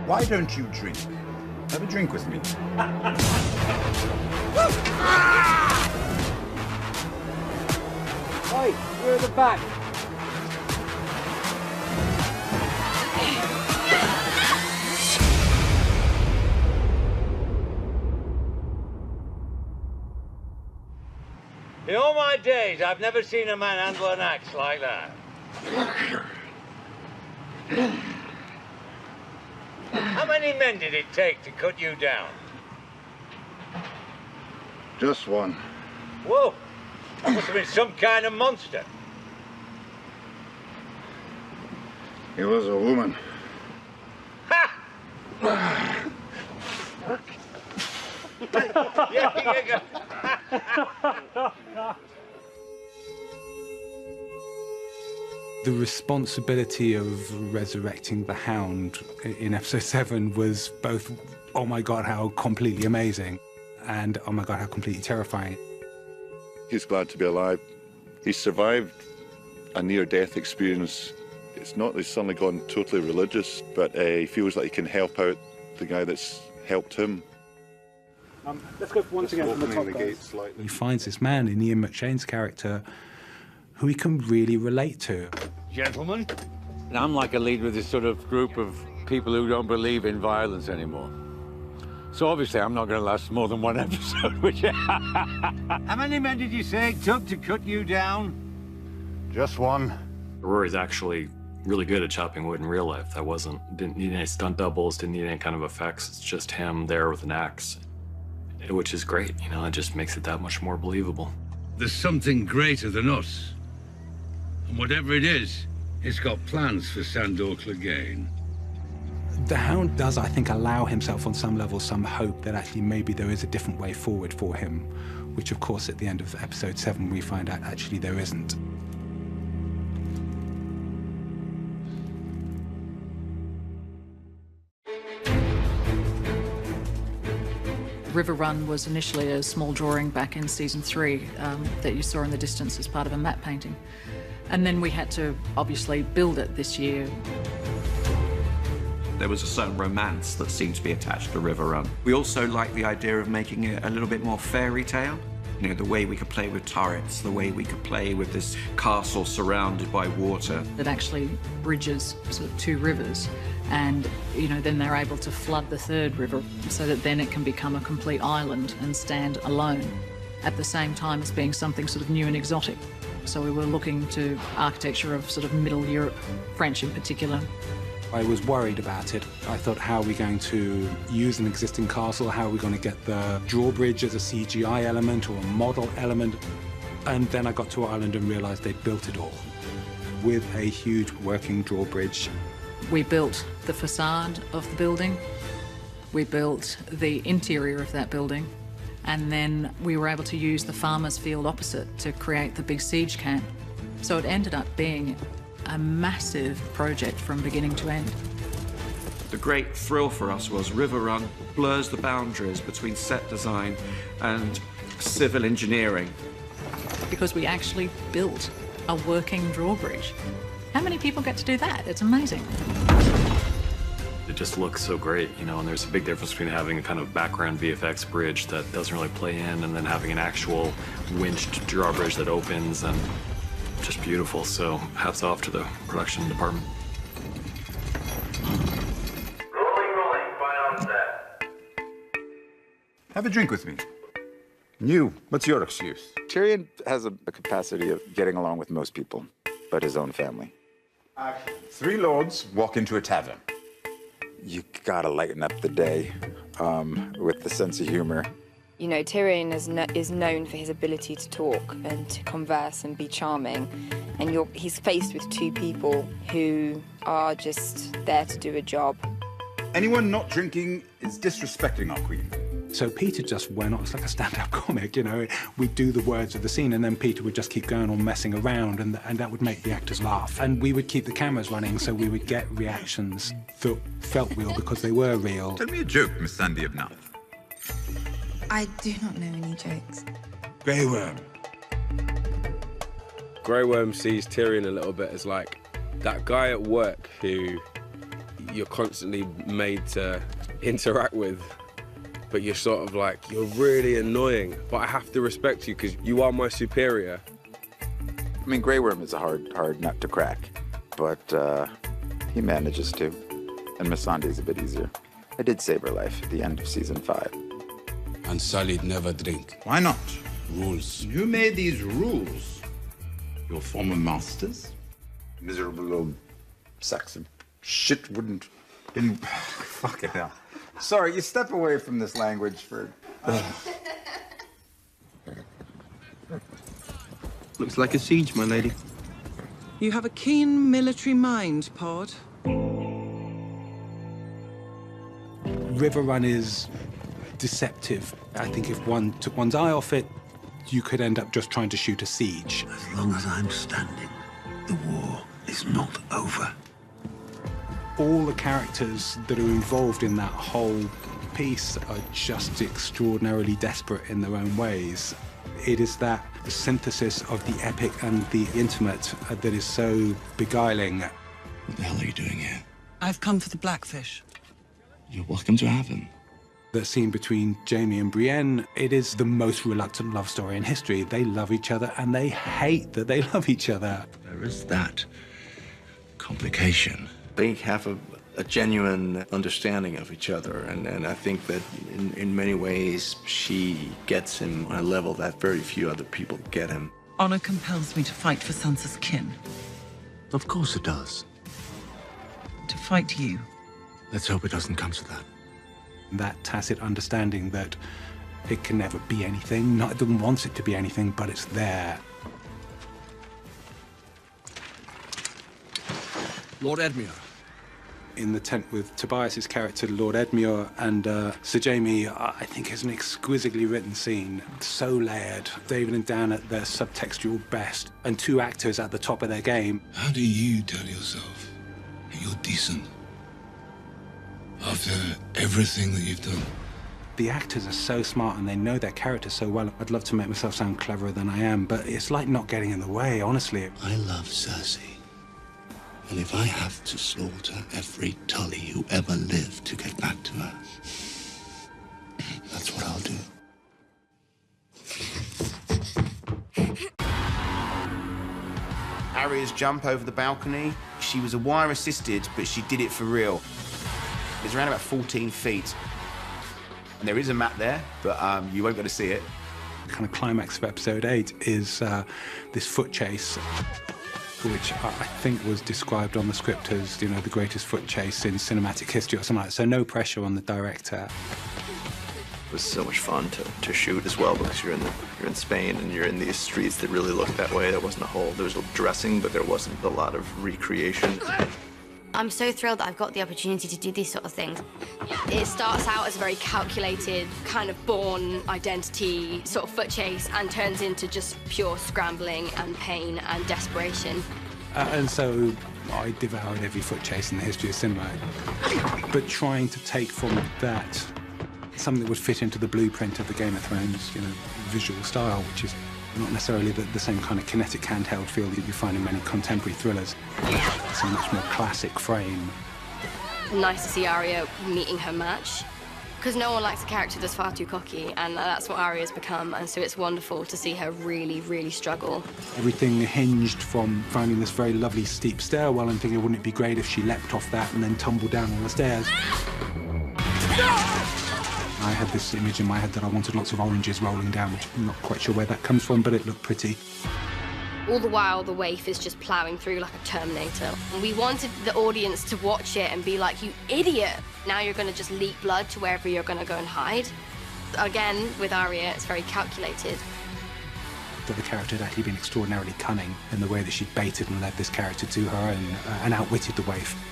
Why don't you drink? Have a drink with me. Hey, you're at the back. In all my days, I've never seen a man handle an axe like that. How many men did it take to cut you down? Just one. Whoa! That must have been some kind of monster. It was a woman. Ha! Yeah, you go. The responsibility of resurrecting the Hound in episode 7 was both, oh my God, how completely amazing, and oh my God, how completely terrifying. He's glad to be alive. He survived a near-death experience. It's not that he's suddenly gone totally religious, but he feels like he can help out the guy that's helped him. Let's go once again from the top, guys. He finds this man in Ian McShane's character who he can really relate to. Gentlemen, I'm like a leader of this sort of group of people who don't believe in violence anymore. So obviously I'm not going to last more than one episode, which... How many men did you say it took to cut you down? Just one. Rory's actually really good at chopping wood in real life. Didn't need any stunt doubles, didn't need any kind of effects. It's just him there with an axe, which is great, you know, it just makes it that much more believable. There's something greater than us. And whatever it is, it's got plans for Sandor Clegane. The Hound does, I think, allow himself on some level some hope that actually maybe there is a different way forward for him, which of course at the end of episode 7 we find out actually there isn't. River Run was initially a small drawing back in season 3 that you saw in the distance as part of a matte painting. And then we had to obviously build it this year. There was a certain romance that seemed to be attached to River Run. We also liked the idea of making it a little bit more fairy tale. You know, the way we could play with turrets, the way we could play with this castle surrounded by water. It actually bridges sort of 2 rivers, and you know, then they're able to flood the 3rd river so that then it can become a complete island and stand alone, at the same time as being something sort of new and exotic. So we were looking to architecture of sort of Middle Europe, French in particular. I was worried about it. I thought, how are we going to use an existing castle? How are we going to get the drawbridge as a CGI element or a model element? And then I got to Ireland and realized they'd built it all with a huge working drawbridge. We built the facade of the building. We built the interior of that building. And then we were able to use the farmer's field opposite to create the big siege camp. So it ended up being a massive project from beginning to end. The great thrill for us was River Run blurs the boundaries between set design and civil engineering. Because we actually built a working drawbridge. How many people get to do that? It's amazing. It just looks so great, you know, and there's a big difference between having a kind of background VFX bridge that doesn't really play in and then having an actual winched drawbridge that opens, and just beautiful. So hats off to the production department. Rolling, fire on set. Have a drink with me. You, what's your excuse? Tyrion has a capacity of getting along with most people, but his own family. 3 lords walk into a tavern. You gotta lighten up the day with the sense of humor. You know, Tyrion is known for his ability to talk and to converse and be charming. And he's faced with 2 people who are just there to do a job. Anyone not drinking is disrespecting our queen. So Peter just went on, it's like a stand-up comic, you know. We'd do the words of the scene and then Peter would just keep going on messing around, and that would make the actors laugh. And we would keep the cameras running so we would get reactions that felt real because they were real. Tell me a joke, Miss Sandy of North. I do not know any jokes. Grey Worm. Grey Worm sees Tyrion a little bit as like that guy at work who you're constantly made to interact with, but you're sort of like, you're really annoying, but I have to respect you because you are my superior. I mean, Grey Worm is a hard nut to crack, but he manages to. And Missandei's a bit easier. I did save her life at the end of season 5. And Salid never drink. Why not? Rules. You made these rules. Your former masters? Miserable old Saxon. Shit wouldn't... Fucking hell. Sorry, you step away from this language for... Looks like a siege, my lady. You have a keen military mind, Pod. Riverrun is deceptive. I think if one took one's eye off it, you could end up just trying to shoot a siege. As long as I'm standing, the war is not over. All the characters that are involved in that whole piece are just extraordinarily desperate in their own ways. It is that synthesis of the epic and the intimate that is so beguiling. What the hell are you doing here? I've come for the Blackfish. You're welcome to have him. The scene between Jaime and Brienne, it is the most reluctant love story in history. They love each other and they hate that they love each other. There is that complication. They have a genuine understanding of each other, and I think that in many ways she gets him on a level that very few other people get him. Honor compels me to fight for Sansa's kin. Of course it does. To fight you. Let's hope it doesn't come to that. That tacit understanding that it can never be anything, neither one wants it to be anything, but it's there. Lord Edmure. In the tent with Tobias's character, Lord Edmure, and Sir Jaime, I think is an exquisitely written scene. So layered. David and Dan at their subtextual best, and two actors at the top of their game. How do you tell yourself that you're decent after everything that you've done? The actors are so smart and they know their characters so well. I'd love to make myself sound cleverer than I am, but it's like not getting in the way, honestly. I love Cersei. And if I have to slaughter every Tully who ever lived to get back to her, that's what I'll do. Arya's jump over the balcony, she was a wire assisted, but she did it for real. It's around about 14 feet. And there is a map there, but you won't be able to see it. The kind of climax of episode 8 is this foot chase, which I think was described on the script as, you know, the greatest foot chase in cinematic history or something like that. So no pressure on the director. It was so much fun to shoot as well, because you're in Spain and you're in these streets that really look that way. There wasn't there was dressing, but there wasn't a lot of recreation. I'm so thrilled that I've got the opportunity to do these sort of things. It starts out as a very calculated, kind of born identity sort of foot chase and turns into just pure scrambling and pain and desperation. And so I devoured every foot chase in the history of cinema. But trying to take from that something that would fit into the blueprint of the Game of Thrones, you know, visual style, which is not necessarily the same kind of kinetic handheld feel that you find in many contemporary thrillers. It's a much more classic frame. Nice to see Arya meeting her match, because no one likes a character that's far too cocky, and that's what Arya's become, and so it's wonderful to see her really, really struggle. Everything hinged from finding this very lovely steep stairwell and thinking, wouldn't it be great if she leapt off that and then tumbled down all the stairs? I had this image in my head that I wanted lots of oranges rolling down, which I'm not quite sure where that comes from, but it looked pretty. All the while, the waif is just ploughing through like a Terminator. And we wanted the audience to watch it and be like, you idiot! Now you're going to just leak blood to wherever you're going to go and hide. Again, with Arya, it's very calculated. That the character had actually been extraordinarily cunning in the way that she'd baited and led this character to her and outwitted the waif.